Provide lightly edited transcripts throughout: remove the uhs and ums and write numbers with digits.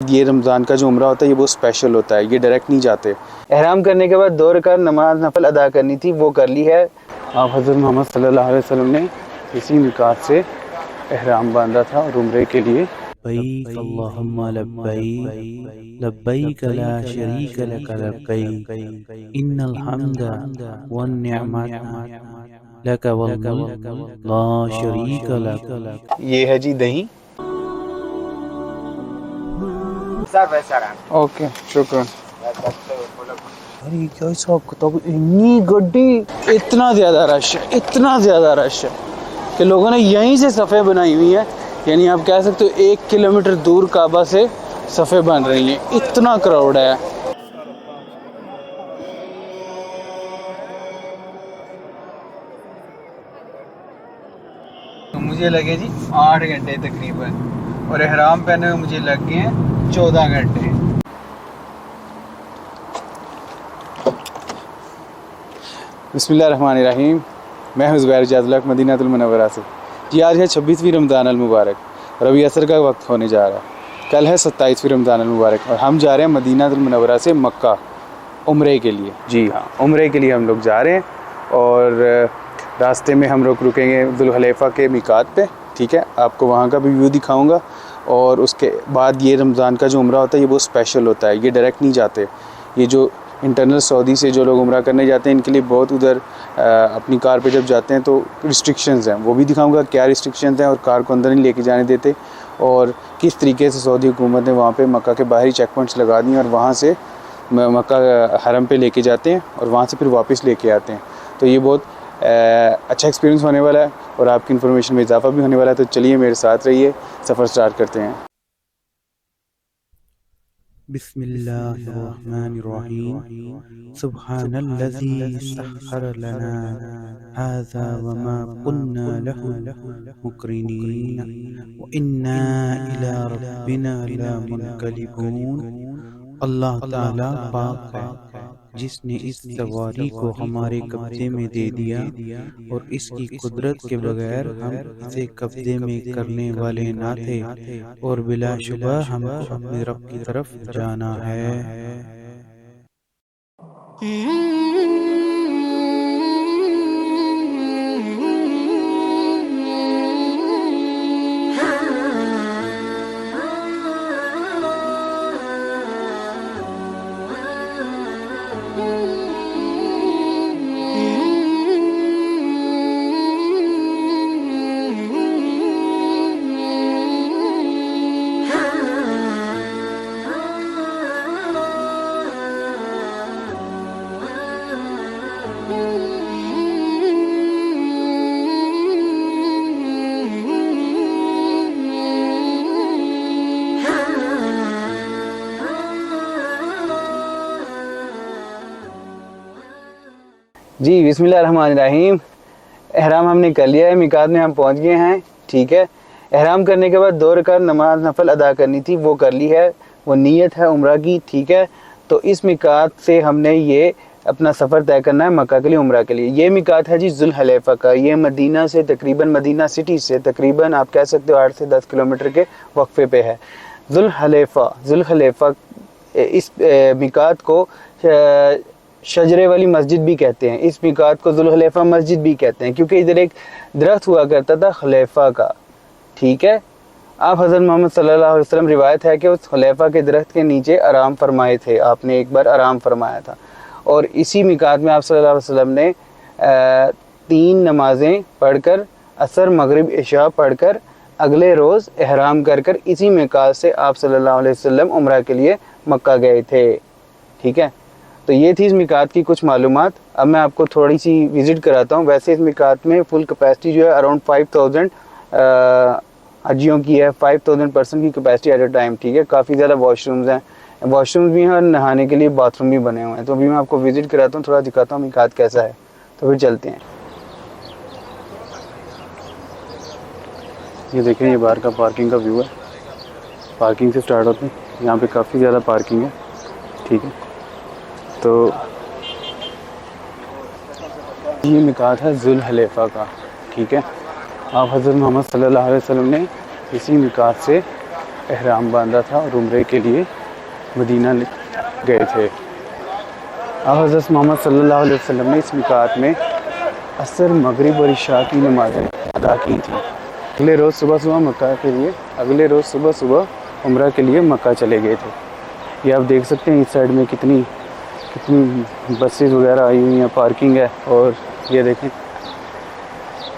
ये रमज़ान का जो उम्रा होता है ये बहुत स्पेशल होता है, ये डायरेक्ट नहीं जाते। एहराम करने के बाद 2 रकात नमाज नफल अदा करनी थी, वो कर ली है। आप हज़रत मोहम्मद सल्लल्लाहु अलैहि वसल्लम ने इसी मिकात से एहराम बांधा था और उम्रे के लिए। लब्बैक अल्लाहुम्मा लब्बैक लब्बैक ला शरीक लक लब्बैक इन्नल हम्दा वन निअमता लक वल मुल्क ला शरीक लक। ये है जी दही। ओके शुक्र। अरे क्या हिसाब किताब, इतनी गड्डी, इतना ज़्यादा रश है, इतना ज़्यादा रश है कि लोगों ने यहीं से सफ़े बनाई हुई हैं। यानी आप कह सकते हो 1 किलोमीटर दूर काबा से सफ़े बन रही हैं, इतना क्राउड है। तो मुझे लगे जी 8 घंटे तकरीबन, और एहराम पहने हुए मुझे लग गए हैं 14 घंटे। बिस्मिल्लाहिर्रहमानिर्रहीम। मैं हूं ज़ुबैर जाज़ुल हक मदीनातुल मुनव्वरा से। जी आज है 26वीं रमज़ान अल मुबारक और अभी असर का वक्त होने जा रहा है। कल है 27वीं रमज़ान अल मुबारक और हम जा रहे हैं मदीनातुल मुनव्वरा से मक्का उम्रे के लिए। जी हाँ, उम्रे के लिए हम लोग जा रहे हैं और रास्ते में हम लोग रुकेंगे जुल्हलैफ़ा के मिकात पे। ठीक है, आपको वहाँ का भी व्यू दिखाऊँगा। और उसके बाद ये रमज़ान का जो उम्रा होता है ये बहुत स्पेशल होता है, ये डायरेक्ट नहीं जाते। ये जो इंटरनल सऊदी से जो लोग उम्रा करने जाते हैं इनके लिए बहुत उधर अपनी कार पे जब जाते हैं तो रिस्ट्रिक्शंस हैं, वो भी दिखाऊंगा क्या रिस्ट्रिक्शंस हैं और कार को अंदर नहीं लेके जाने देते और किस तरीके से सऊदी हुकूमत ने वहाँ पे मक्का के बाहरी चेक पॉइंट्स लगा दिए और वहाँ से मक्का हरम पे लेके जाते हैं और वहाँ से फिर वापस लेके आते हैं। तो ये बहुत अच्छा एक्सपीरियंस होने वाला है और आपकी इन्फॉर्मेशन में इजाफा भी होने वाला है। तो चलिए मेरे साथ रहिए, सफ़र स्टार्ट करते हैं। बिस्मिल्लाहिर्रहमानिर्रहीम सुब्हानल्लज़ी सख्खर लना हाज़ा वमा कुन्ना लहु मुक़रिनीन व इन्ना इला रब्बिना लमुनक़लिबून। अल्लाह ताला पाक है जिसने इस सवारी को हमारे कब्जे में दे दिया और इसकी कुदरत के बगैर हम इसे कब्जे में करने वाले ना थे, और बिलाशुबह हमको अपने रब की तरफ जाना है। जी बिस्मिल्लाहिर्रहमानिर्रहीम। एहराम हमने कर लिया है, मिकात में हम पहुंच गए हैं। ठीक है, एहराम करने के बाद 2 रकात नमाज नफल अदा करनी थी, वो कर ली है, वो नीयत है उम्रा की। ठीक है, तो इस मिकात से हमने ये अपना सफ़र तय करना है मक्का के लिए, उम्रा के लिए। ये मिकात है जी जुल्हलैफ़ा का। ये मदीना से तकरीबन, मदीना सिटी से तकरीबन आप कह सकते हो 8 से 10 किलोमीटर के वक्फे पे है जुल्हलैफ़ा। इस मिकात को शजरे वाली मस्जिद भी कहते हैं, इस मिकात को जुल्हलैफ़ा मस्जिद भी कहते हैं क्योंकि इधर एक दरख्त हुआ करता था खलीफा का। ठीक है, आप हज़रत मोहम्मद सल्लल्लाहु अलैहि वसल्लम रिवायत है कि उस खलीफा के दरख्त के नीचे आराम फरमाए थे, आपने एक बार आराम फरमाया था। और इसी मिकात में आप सल्लल्लाहु अलैहि वसल्लम ने 3 नमाजें पढ़कर, असर मगरिब इशा पढ़कर अगले रोज़ एहराम कर इसी मिकात से आप सल्लल्लाहु अलैहि वसल्लम उम्रा के लिए मक्का गए थे। ठीक है, तो ये थी इस मिकात की कुछ मालूमात। अब मैं आपको थोड़ी सी विज़िट कराता हूँ। वैसे इस मिकात में फुल कैपेसिटी जो है अराउंड 5000 हजियों की है, 5000 पर्सन की कैपेसिटी एट अ टाइम। ठीक है, काफ़ी ज़्यादा वॉशरूम्स हैं, वॉशरूम्स भी हैं और नहाने के लिए बाथरूम भी बने हुए हैं। तो अभी मैं आपको विज़िट कराता हूँ, थोड़ा दिखाता हूँ मिकात कैसा है, तो फिर चलते हैं। ये देखें, ये बाहर का पार्किंग का व्यू है। पार्किंग से स्टार्ट होते हैं, यहाँ पे काफ़ी ज़्यादा पार्किंग है। ठीक है, तो ये मिकात है जुल्हलैफ़ा का। ठीक है, आप हज़रत मोहम्मद सल्लल्लाहु अलैहि वसल्लम ने इसी मिकात से एहराम बांधा था और उम्रे के लिए मदीना गए थे। हज़रत मोहम्मद सल्लल्लाहु अलैहि वसल्लम ने इस मिकात में असर, मगरिब और इशा की नमाज़ें अदा की थी। अगले रोज़ सुबह सुबह उम्रा के लिए मक्का चले गए थे। ये आप देख सकते हैं इस साइड में कितनी बसेस वगैरह आई हुई हैं, पार्किंग है। और ये देखें,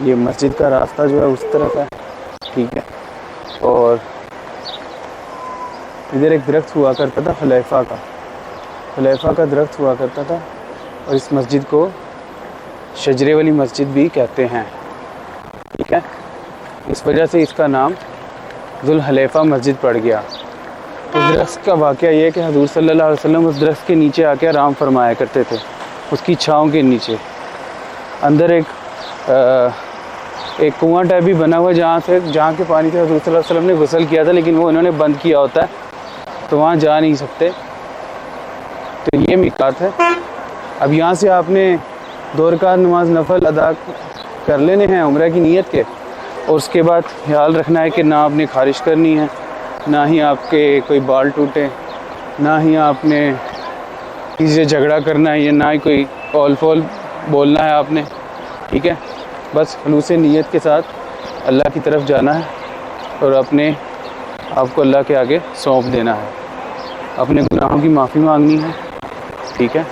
ये मस्जिद का रास्ता जो है उस तरफ है, ठीक है। और इधर एक दरख्त हुआ करता था खलीफा का दरख्त हुआ करता था, और इस मस्जिद को शजरे वाली मस्जिद भी कहते हैं, ठीक है। इस वजह से इसका नाम जुल हलेफा मस्जिद पड़ गया। उस दरख्त का वाक़या ये है कि हज़ूर सल्लल्लाहु अलैहि वसल्लम उस दरख्त के नीचे आके आराम फरमाया करते थे, उसकी छाँव के नीचे। अंदर एक कुआं टाइप भी बना हुआ जहाँ के पानी से हज़ूर सल्लल्लाहु अलैहि वसल्लम ने गुस्ल किया था, लेकिन वो इन्होंने बंद किया होता है, तो वहाँ जा नहीं सकते। तो ये मिकात है। अब यहाँ से आपने 2 रकात नमाज नफल अदा कर लेने हैं उम्रा की नीयत के, और उसके बाद ख्याल रखना है कि ना आपने खारिश करनी है, ना ही आपके कोई बाल टूटे, ना ही आपने किसी से झगड़ा करना है, या ना ही कोई कॉल फॉल बोलना है आपने, ठीक है। बस खुलूस नीयत के साथ अल्लाह की तरफ जाना है और अपने आपको अल्लाह के आगे सौंप देना है, अपने गुनाहों की माफ़ी मांगनी है, ठीक है।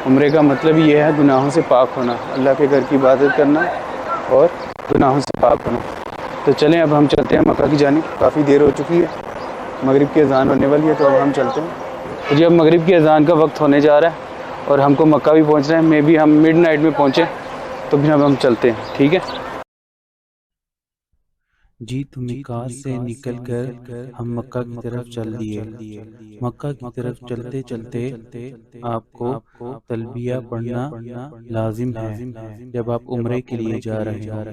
उम्रे का मतलब ये है गुनाहों से पाक होना, अल्लाह के घर की इबादत करना और गुनाहों से पाक होना। तो चलें, अब हम चलते हैं मक्का की जानिब। काफ़ी देर हो चुकी है, मगरिब की अज़ान होने वाली है, तो अब हम चलते हैं। तो जी अब मगरिब की अज़ान का वक्त होने जा रहा है और हमको मक्का भी पहुंचना है। मे भी हम मिडनाइट में पहुँचें, तो फिर अब हम चलते हैं, ठीक है। जी तो मिकात से निकलकर हम मक्का की तरफ चल दिए। मक्का की तरफ चलते चलते आपको तलबिया पढ़ना लाजिम है जब आप उम्रे के लिए जा रहे हो।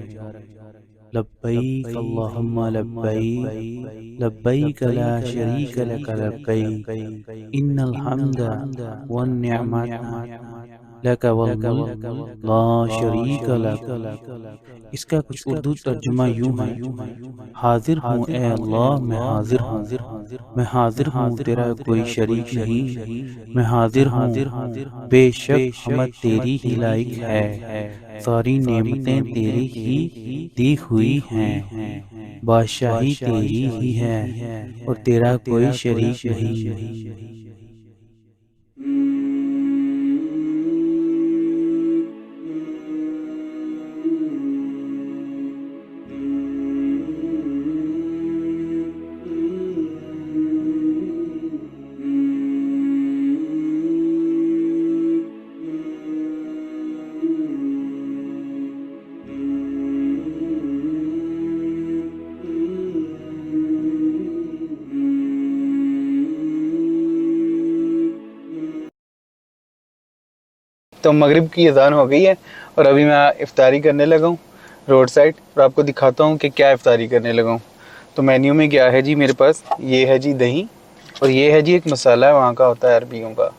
लब्बैक अल्लाहुम्मा लब्बैक, लब्बैक ला शरीक लक लब्बैक, इन्नल हम्दा वन निअमत लक वल मुल्क ला शरीक लक। इसका कुछ उर्दू तर्जुमा यूं है, हाजिर हूँ ए अल्लाह, मैं हाजिर हूँ, मैं हाजिर हूँ, तेरा कोई शरीक नहीं, मैं हाजिर हूँ, बेशक हमद तेरी ही लायक है, सारी नेमतें तेरी ही दी हुई हैं, बादशाही तेरी ही है और तेरा कोई शरीक नहीं। तो मगरिब की अज़ान हो गई है और अभी मैं इफ्तारी करने लगा हूँ रोड साइड, और आपको दिखाता हूँ कि क्या इफ्तारी करने लगा हूँ। तो मेन्यू में क्या है जी, मेरे पास ये है जी दही, और ये है जी एक मसाला है वहाँ का होता है अरबियों का,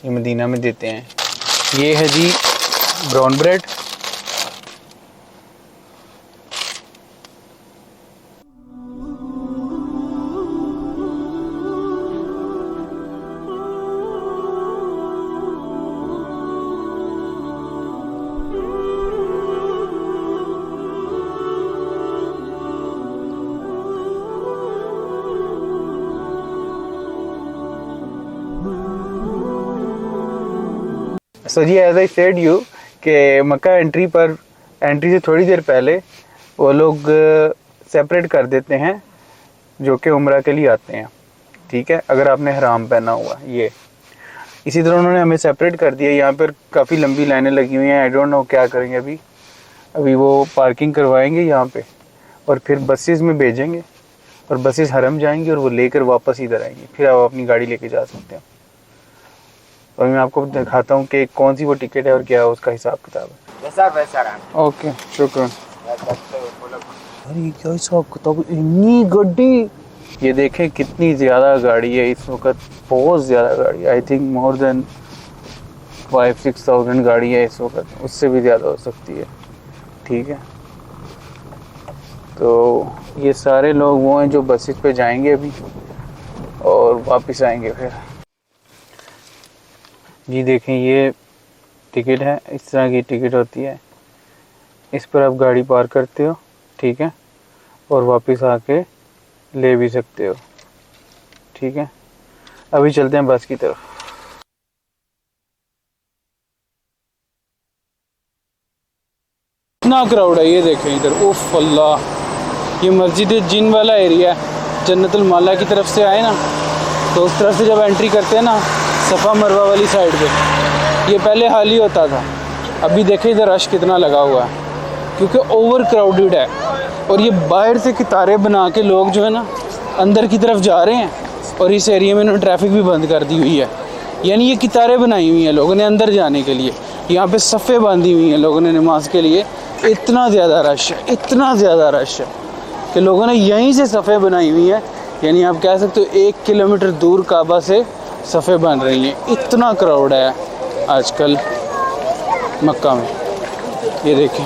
ये मदीना में देते हैं। ये है जी ब्राउन ब्रेड, सो जी एज आई सेड यू कि मक्का एंट्री से थोड़ी देर पहले वो लोग सेपरेट कर देते हैं जो कि उम्रा के लिए आते हैं, ठीक है। अगर आपने हराम पहना हुआ ये, इसी तरह उन्होंने हमें सेपरेट कर दिया। यहाँ पर काफ़ी लंबी लाइनें लगी हुई हैं, आई डोंट नो क्या करेंगे अभी वो पार्किंग करवाएंगे यहाँ पे और फिर बसेस में भेजेंगे और बसेस हरम जाएंगी और वो लेकर वापस इधर आएंगी, फिर आप अपनी गाड़ी लेके जा सकते हैं। और मैं आपको दिखाता हूँ कि कौन सी वो टिकट है और क्या उसका हिसाब किताब है। ओके शुक्रिया। अरे क्या हिसाब किताब, इतनी गाड़ी, ये देखें कितनी ज़्यादा गाड़ी है इस वक्त, बहुत ज़्यादा गाड़ी, आई थिंक मोर देन 5-6,000 गाड़ी है इस वक्त, उससे भी ज़्यादा हो सकती है, ठीक है। तो ये सारे लोग वो हैं जो बसेस पे जाएंगे अभी, और वापस आएंगे फिर। जी देखें, ये टिकट है, इस तरह की टिकट होती है। इस पर आप गाड़ी पार्क करते हो, ठीक है, और वापस आके ले भी सकते हो, ठीक है। अभी चलते हैं बस की तरफ। इतना क्राउड है, ये देखें इधर, उफ अल्लाह। ये मस्जिद जिन वाला एरिया है, जन्नतुल माला की तरफ से आए ना, तो उस तरफ से जब एंट्री करते हैं ना, सफ़ा मरवा वाली साइड पे, ये पहले खाली होता था। अभी देखें इधर रश कितना लगा हुआ है, क्योंकि ओवर क्राउडेड है। और ये बाहर से कितारें बना के लोग जो है ना अंदर की तरफ जा रहे हैं, और इस एरिया में इन्होंने ट्रैफिक भी बंद कर दी हुई है। यानी ये कितारें बनाई हुई हैं लोगों ने अंदर जाने के लिए, यहाँ पे सफ़े बांधी हुई हैं लोगों ने नमाज के लिए। इतना ज़्यादा रश है, इतना ज़्यादा रश है कि लोगों ने यहीं से सफ़े बनाई हुई हैं। यानी आप कह सकते हो 1 किलोमीटर दूर काबा से सफ़े बन रही हैं। इतना क्राउड है आजकल मक्का में, ये देखें।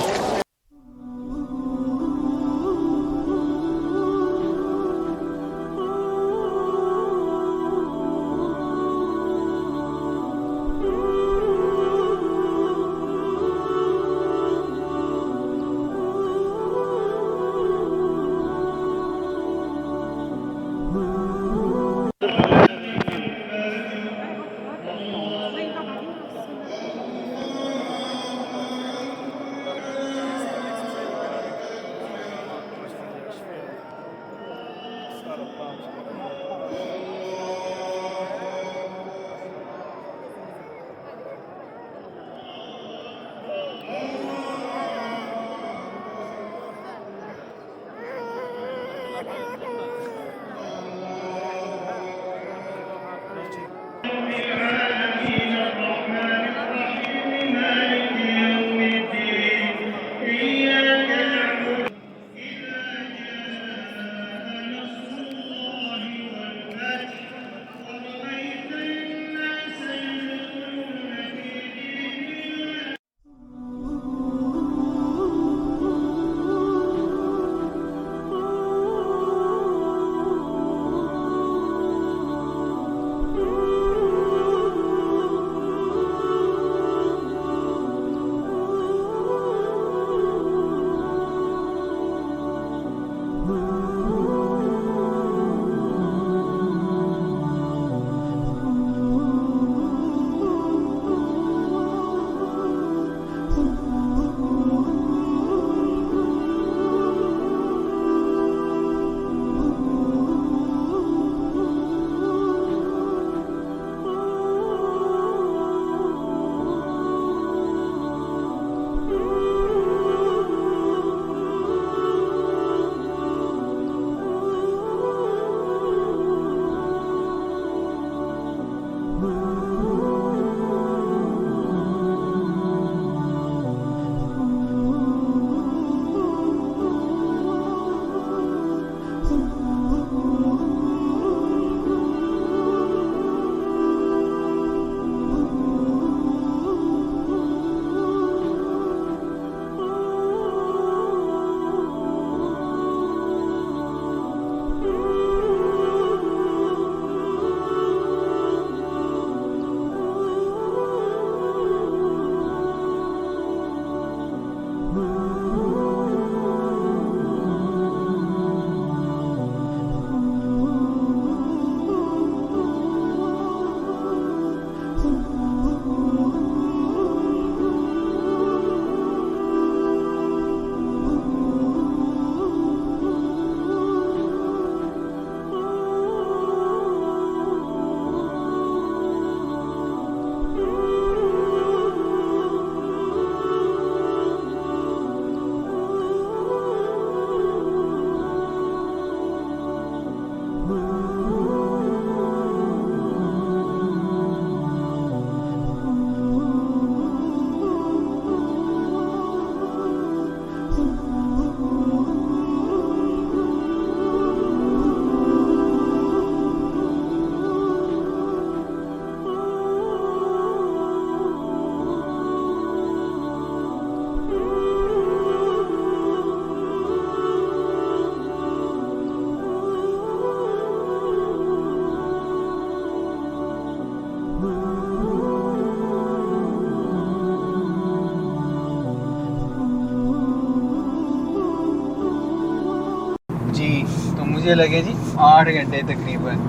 मुझे लगे जी 8 घंटे तकरीबन,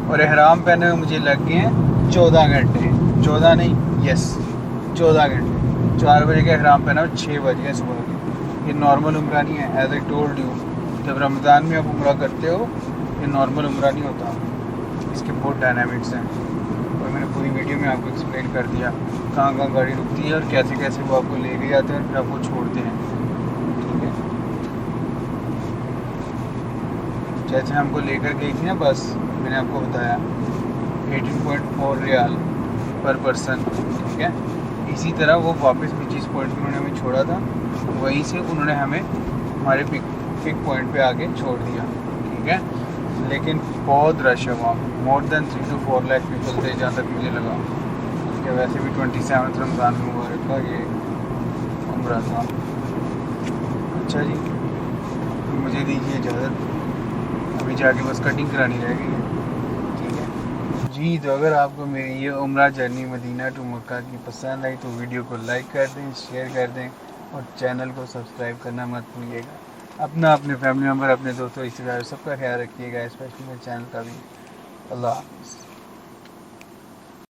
और एहराम पहने हुए मुझे लग गए हैं 14 घंटे। 14 नहीं, यस 14 घंटे। 4 बजे का एहराम पहना हुआ 6 बज गए सुबह के। ये नॉर्मल उम्रा नहीं है, एज आई टोल्ड यू। जब रमज़ान में आप उम्रा करते हो, ये नॉर्मल उम्रा नहीं होता, इसके बहुत डायनामिक्स हैं, और मैंने पूरी वीडियो में आपको एक्सप्लेन कर दिया कहाँ कहाँ गाड़ी रुकती है और कैसे कैसे वो आपको ले के जाते हैं फिर आपको छोड़ते हैं। ठीक है, जैसे हमको लेकर गई थी ना बस, मैंने आपको बताया 18.4 रियाल पर पर्सन। ठीक है, इसी तरह वो वापस भी जिस पॉइंट पे उन्होंने हमें छोड़ा था वहीं से उन्होंने हमें हमारे पिक पॉइंट पे आके छोड़ दिया। ठीक है, लेकिन बहुत रश है वहाँ, more than 3 to 4 lakh people थे जहाँ तक मुझे लगा। कि वैसे भी 27 रमज़ान मुबारक का ये उम्रा था। अच्छा जी, तो मुझे दीजिए इजाज़त, अभी जाके बस कटिंग करानी रह गई है। ठीक है जी, तो अगर आपको मेरी ये उम्रा जर्नी मदीना टू मक्का की पसंद आई तो वीडियो को लाइक कर दें, शेयर कर दें, और चैनल को सब्सक्राइब करना मत भूलिएगा। अपना, अपने फैमिली मेम्बर, अपने दोस्तों, रिश्तेदार सबका ख्याल रखिएगा, स्पेशली मेरे चैनल का भी। अल्लाह हाफ़िज़।